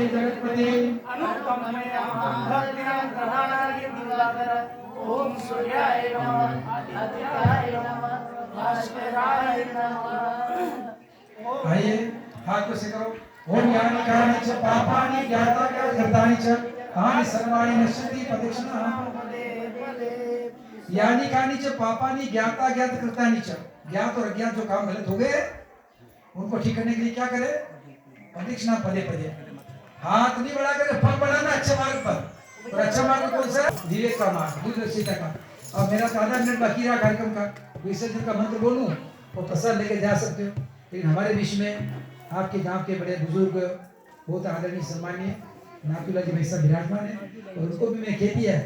जगत्पते ओम सूर्याय नमः आदित्याय नमः भास्कराय नमः। आइए हाथ को से करो। ओम यानि कानि च पापानि ज्ञाता कृतानि च तानि सर्वाणि नश्यन्ति प्रदक्षिणाः। यानि कानि च पापानि ज्ञाता कृतानि च, ज्ञात और अज्ञात जो काम गलत हो गए उनको ठीक करने के लिए क्या करे? प्रदक्षिणा पदे पदे। हाथ नहीं बढ़ा कर फल बढ़ाना अच्छे मार्ग पर। और अच्छा मार्ग कौन सा? विवेक का मार्ग, दूरदर्शिता का। अब मेरा तो आधा मिनट बाकी रहा कार्यक्रम का, विसर्जन का मंत्र बोलूं और प्रसाद लेके जा सकते हो। लेकिन हमारे बीच में आपके गांव के बड़े बुजुर्ग, बहुत आदरणीय सम्मानीय नाथुला जी भाई साहब विराजमान है, और उनको भी मैं कह दिया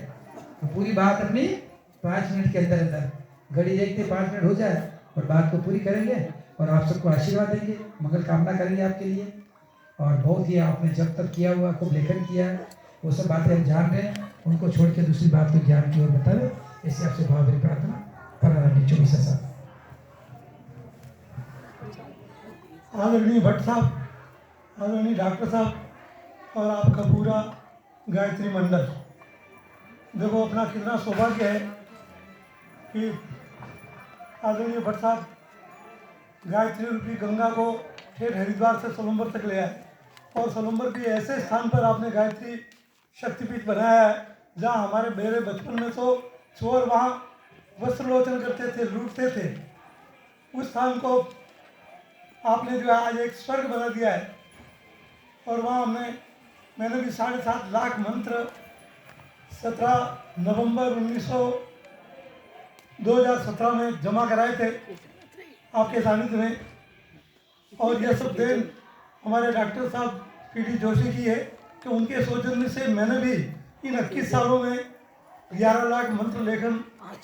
तो पूरी बात अपनी 5 मिनट के अंदर अंदर घड़ी देखते 5 मिनट हो जाए और बात को पूरी करेंगे और आप सबको आशीर्वाद देंगे, मंगल कामना करेंगे आपके लिए। और बहुत ही आपने जब तक किया हुआ खूब लेखन किया है, वो सब बातें हम जान रहे हैं, उनको छोड़ के दूसरी बात को ज्ञान की ओर बतावे, इससे आपसे भावभरी प्रार्थना। पर 24 साल आदरणीय भट्ट साहब, आदरणीय डॉक्टर साहब और आपका पूरा गायत्री मंडल, देखो अपना कितना सौभाग्य है कि आदरणीय भट्ट साहब गायत्री रूपी गंगा को ठेठ हरिद्वार से सोलंबर तक ले आए और सोलंबर के ऐसे स्थान पर आपने गायत्री शक्तिपीठ बनाया है जहाँ हमारे मेरे बचपन में तो चोर वहाँ वस्त्रलोचन करते थे, लूटते थे। उस स्थान को आपने जो है आज एक स्वर्ग बना दिया है और वहाँ मैंने भी 7.5 लाख मंत्र 17 नवंबर 2017 में जमा कराए थे आपके सानिध्य में। और यह सब देन हमारे डॉक्टर साहब पीडी जोशी की है कि उनके सौजन्य से मैंने भी इन 21 सालों में 11 लाख मंत्र लेखन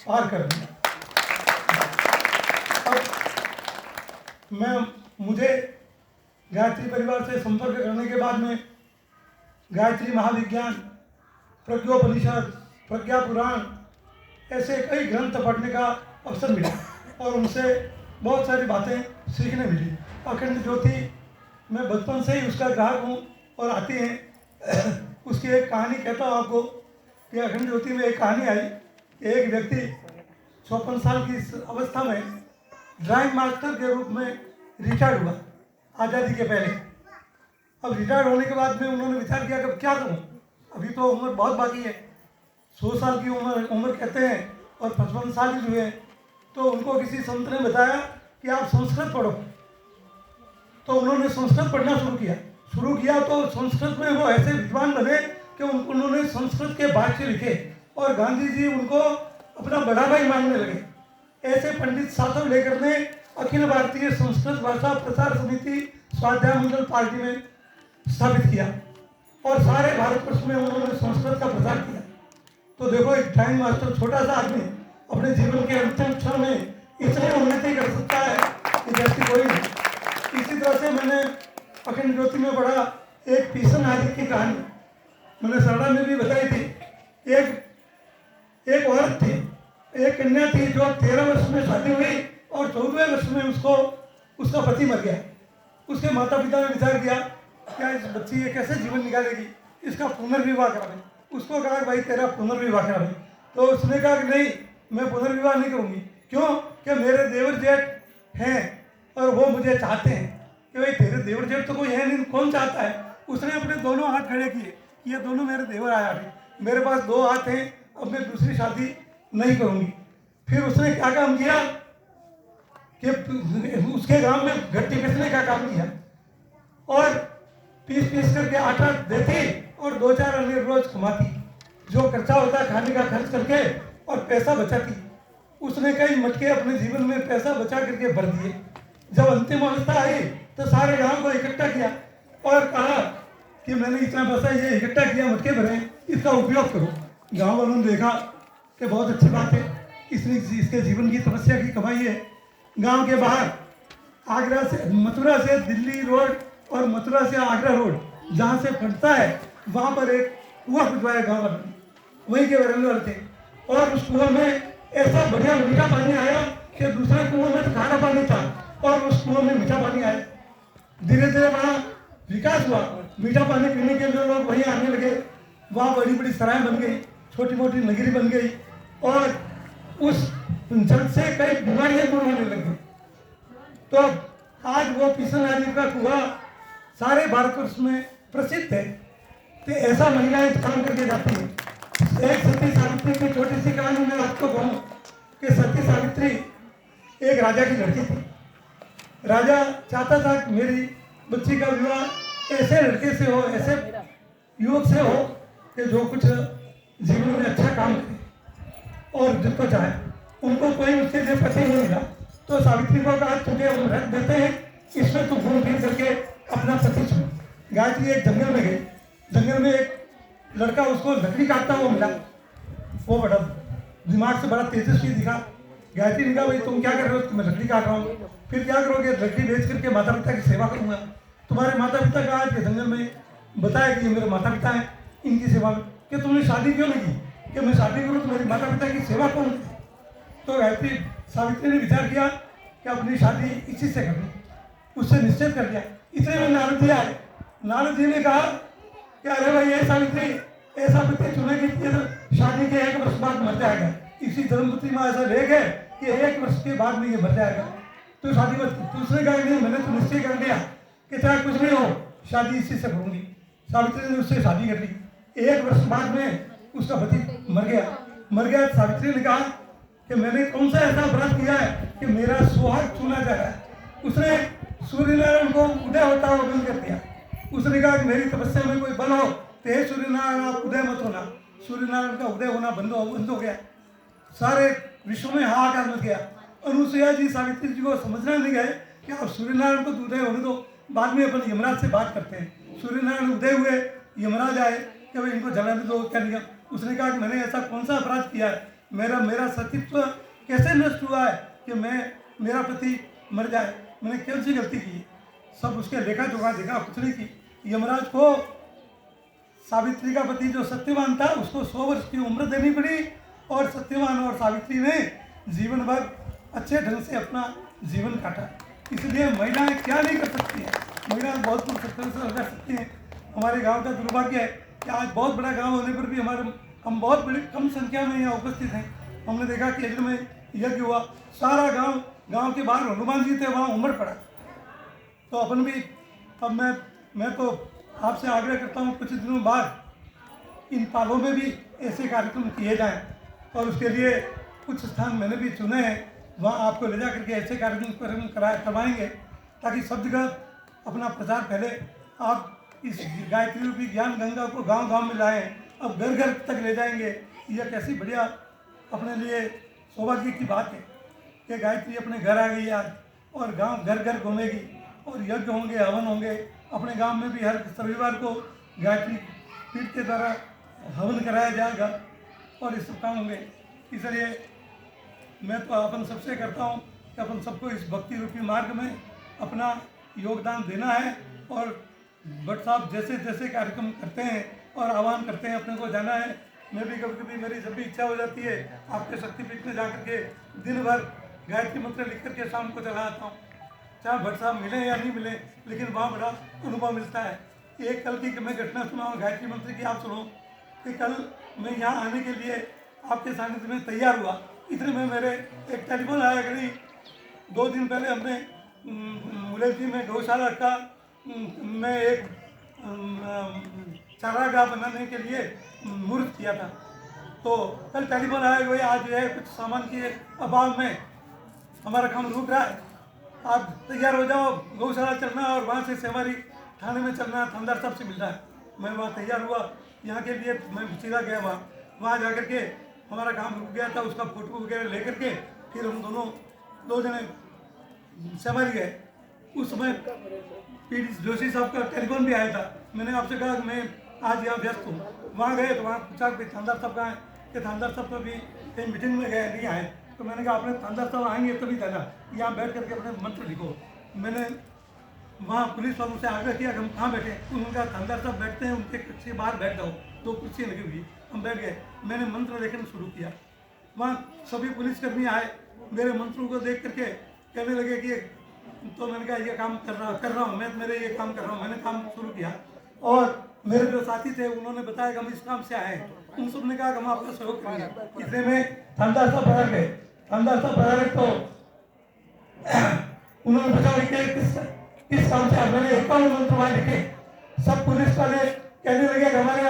पार कर दिया। अब मुझे गायत्री परिवार से संपर्क करने के बाद में गायत्री महाविज्ञान, प्रज्ञोपनिषद, प्रज्ञा पुराण ऐसे कई ग्रंथ पढ़ने का अवसर मिला और उनसे बहुत सारी बातें सीखने मिली। अखंड ज्योति मैं बचपन से ही उसका ग्राहक हूँ और आती हैं। उसकी एक कहानी कहता हूँ आपको कि अखंड ज्योति में एक कहानी आई। एक व्यक्ति 54 साल की अवस्था में ड्राइंग मास्टर के रूप में रिटायर्ड हुआ आज़ादी के पहले। अब रिटायर्ड होने के बाद में उन्होंने विचार किया कि क्या करूं, अभी तो उम्र बहुत बाकी है, 100 साल की उम्र कहते हैं और 55 साल ही हुए। तो उनको किसी संत ने बताया कि आप संस्कृत पढ़ो। तो उन्होंने संस्कृत पढ़ना शुरू किया तो संस्कृत में वो ऐसे विद्वान बने कि उन्होंने संस्कृत के भाष्य लिखे और गांधी जी उनको अपना बड़ा भाई मानने लगे। ऐसे पंडित साधव लेकर ने अखिल भारतीय संस्कृत भाषा प्रसार समिति स्वाध्याय मंडल पार्टी में स्थापित किया और सारे भारतवर्ष में उन्होंने संस्कृत का प्रचार किया। तो देखो एक ड्राइंग मास्टर छोटा सा आदमी अपने जीवन के अंतिम क्षण में इतनी उन्नति कर सकता है कि जैसी कोई नहीं। इसी तरह से मैंने अखंड ज्योति में पढ़ा एक पीसन आदि की कहानी, मैंने सरला में भी बताई थी। एक औरत थी, एक कन्या थी जो 13 वर्ष में शादी हुई और 14वें वर्ष में उसका पति मर गया। उसके माता पिता ने विचार किया क्या इस बच्ची ये कैसे जीवन निकालेगी, इसका पुनर्विवाह करावे। उसको कहा भाई तेरा पुनर्विवाह करावे। तो उसने कहा कि नहीं, मैं पुनर्विवाह नहीं करूँगी। क्यों? कि मेरे देवर जेठ हैं और वो मुझे चाहते हैं। कि भाई तेरे देवर जेठ तो कोई है नहीं, कौन चाहता है। उसने अपने दोनों हाथ खड़े किए, ये दोनों मेरे देवर आया है, मेरे पास 2 हाथ हैं, अब मैं दूसरी शादी नहीं करूँगी। फिर उसने क्या काम किया कि उसके गांव में घट्टी पिसने का काम किया और पीस करके आटा देती और 2-4 अन्य रोज कमाती, जो खर्चा होता खाने का खर्च करके और पैसा बचाती। उसने कई मटके अपने जीवन में पैसा बचा करके भर दिए। जब अंतिम अवस्था आई तो सारे गांव को इकट्ठा किया और कहा कि मैंने इतना पैसा ये इकट्ठा किया, मटके भरे, इसका उपयोग करो। गाँव वालों ने देखा कि बहुत अच्छी बात है, इसके जीवन की तपस्या की कमाई है। गांव के बाहर आगरा से मथुरा से दिल्ली रोड और मथुरा से आगरा रोड जहाँ से फटता है वहाँ पर एक कुआं खुदवाया गाँव वालों ने, वहीं के रहने वाले थे। और उस कुआं में ऐसा बढ़िया मीठा पानी आया कि दूसरे कुआं में तो खारा पानी था और उस कुआं में मीठा पानी आया। धीरे धीरे वहाँ विकास हुआ मीठा पानी पीने के लिए लोग वहीं आने लगे। वहाँ बड़ी बड़ी सराय बन गई, छोटी मोटी नगरी बन गई और उस जल से कई बीमारियां दूर होने लगी। तो आज वो पीसन नदी का कुआं सारे भारतवर्ष में प्रसिद्ध है। तो ऐसा महिलाएं काम करके जाती है। एक सती सावित्री की छोटी सी कहानी मैं आपको कहूँ कि सती सावित्री एक राजा की लड़की थी। राजा चाहता था कि मेरी बच्ची का विवाह ऐसे लड़के से हो, ऐसे युवक से हो कि जो कुछ जीवन में अच्छा काम करे और जिसको चाहे। उनको कोई उसके लिए पति नहीं मिला तो सावित्री को कहा तुझे हम रख देते हैं, इसमें तू घूम फिर करके अपना पति चुन। गायत्री एक जंगल में गई। जंगल में एक लड़का उसको लकड़ी काटता हुआ मिला। वो बड़ा दिमाग से बड़ा तेजस्वी दिखा। गायत्री ने कहा भाई तुम क्या कर रहे हो? तो मैं लकड़ी काट रहा हूँ। फिर क्या करोगे? लकड़ी बेच करके माता पिता की सेवा करूंगा। तुम्हारे माता पिता का आज के जंगल में बताया कि ये मेरे माता पिता हैं, इनकी सेवा में। कि तुमने शादी क्यों नहीं की? कि मैं शादी करूँ तो मेरे माता पिता की सेवा कौन करे? तो गायत्री सावित्री ने विचार किया कि अपनी शादी इसी से करनी। उससे निश्चय कर लिया। इतने में नारद जी आए। नारद जी ने कहा कि अरे भाई ये सावित्री ऐसा पति चुनेगी कि शादी के 1 वर्ष बाद मर जाएगा। इसी धर्मपति में ऐसा लेख है कि 1 वर्ष के बाद में ये मर जाएगा। तो शादी मत। दूसरे कहा नहीं, मैंने तो निश्चय कर लिया कि चाहे कुछ भी हो शादी इसी से करूंगी। सावित्री ने उससे शादी कर ली। 1 वर्ष बाद में उसका पति मर गया। सावित्री ने कहा कि मैंने कौन सा ऐसा अपराध किया है कि मेरा सुहाग चुना जा रहा है। उसने सूर्यनारायण को उदय होता हुआ बंद कर दिया। उसने कहा कि मेरी तपस्या में कोई बल हो तो हे सूर्यनारायण आप उदय मत होना। सूर्यनारायण का उदय होना बंद हो गया। सारे विश्व में हाहाकार मच गया। अनुसुईया जी सावित्री जी को समझना नहीं गए कि आप सूर्यनारायण को उदय होने दो, बाद में अपन यमराज से बात करते हैं। सूर्यनारायण उदय हुए, यमराज आए कि भाई इनको जलाने दो, क्या नहीं। उसने कहा कि मैंने ऐसा कौन सा अपराध किया है, मेरा सतीत्व कैसे नष्ट हुआ है कि मेरा पति मर जाए? मैंने कौन सी गलती की? सब उसके लेखा जोखा देखा, कुछ नहीं की। यमराज को सावित्री का पति जो सत्यवान था उसको 100 वर्ष की उम्र देनी पड़ी और सत्यवान और सावित्री ने जीवन भर अच्छे ढंग से अपना जीवन काटा। इसलिए महिलाएं क्या नहीं कर सकती हैं, महिलाएं बहुत कुछ कर सकती हैं। हमारे गांव का दुर्भाग्य है कि आज बहुत बड़ा गांव होने पर भी हम बहुत बड़ी कम संख्या में यहाँ उपस्थित हैं। हमने देखा कि यज्ञ में यज्ञ हुआ, सारा गांव के बाहर हनुमान जी थे, वहाँ उमड़ पड़ा। तो अपन भी अब मैं तो आपसे आग्रह करता हूँ कुछ दिनों बाद इन पालों में भी ऐसे कार्यक्रम किए जाएं और उसके लिए कुछ स्थान मैंने भी चुने हैं। वहाँ आपको ले जा करके ऐसे कार्यक्रम करवाएंगे ताकि सब जगह अपना प्रचार फैले। आप इस गायत्री रूपी ज्ञान गंगा को गांव-गांव में लाएं, अब घर-घर तक ले जाएंगे। यह कैसी बढ़िया अपने लिए सौभाग्य की बात है कि गायत्री अपने घर आ गई आज और गांव घर-घर घूमेगी और यज्ञ होंगे, हवन होंगे। अपने गांव में भी हर रविवार को गायत्री पीठ के द्वारा हवन कराया जाएगा और इस सब काम होंगे। इसलिए मैं तो अपन सबसे करता हूँ कि अपन सबको इस भक्ति रूपी मार्ग में अपना योगदान देना है और भट्ट साहब जैसे जैसे कार्यक्रम करते हैं और आह्वान करते हैं अपने को जाना है। मैं भी कभी कभी मेरी जब भी इच्छा हो जाती है आपके शक्तिपीठ में जाकर के दिन भर गायत्री मंत्र लिख करके शाम को चला आता हूँ। चाहे भट्ट साहब मिले या नहीं मिले, लेकिन वहाँ बड़ा अनुभव मिलता है। एक कल की मैं घटना सुनाऊँ गायत्री मंत्र की, आप सुनो कि कल मैं यहाँ आने के लिए आपके सानिध्य में तैयार हुआ। इतने में मेरे एक टेलीफोन आया करीब 2 दिन पहले हमने मुलेठी में गौशाला का मैं एक चारागाह बनाने के लिए मुहूर्त किया था। तो कल टेलीफोन आया भाई आज जो है कुछ सामान के अभाव में हमारा काम रुक रहा है, आप तैयार हो जाओ, गौशाला चलना और वहाँ से सेवारी थाने में चलना, थानेदार साहब से मिलना है। मैं वहाँ तैयार हुआ, यहाँ के लिए मैं सीधा गया वहाँ जा कर के हमारा काम रुक गया था। उसका फोटो वगैरह ले करके फिर हम दोनों 2 जने सेवारी गए। उस समय पीडी जोशी साहब का टेलीफोन भी आया था। मैंने आपसे कहा कि मैं आज यहाँ व्यस्त हूँ। वहाँ गए तो वहाँ पूछा कि थानेदार साहब कहाँ हैं, कि थानेदार साहब तो अभी कहीं मीटिंग में गए नहीं आए। तो मैंने कहा आपने थानेदार साहब आएंगे तभी जाना, यहाँ बैठ करके अपने मंत्र लिखो। मैंने वहाँ पुलिस वालों से आग्रह किया कि हम कहाँ बैठे। उन्होंने कहा थानेदार साहब बैठते हैं, उनके कक्ष के बाहर बैठ जाओ, 2 कुर्सियाँ लगी हुई। हम बैठ गए, मैंने मंत्र लेखन शुरू किया। वहाँ सभी पुलिसकर्मी आए, मेरे मंत्रों को देख करके कहने लगे कि तो मैंने कहा ये काम कर रहा हूँ मैं, मेरे ये काम कर रहा हूँ। मैंने काम शुरू किया और मेरे जो साथी थे उन्होंने बताया कि हम इस काम से आए हैं। उन सब ने कहा कि हम आपका सहयोग करेंगे। इसलिए मैं थानेदार साहब बाहर गए, थानेदार साहब बाहर तो उन्होंने पूछा किस काम से, मैंने 51 मंत्र लिखे। सब पुलिस वाले कहने लगे कि हमारे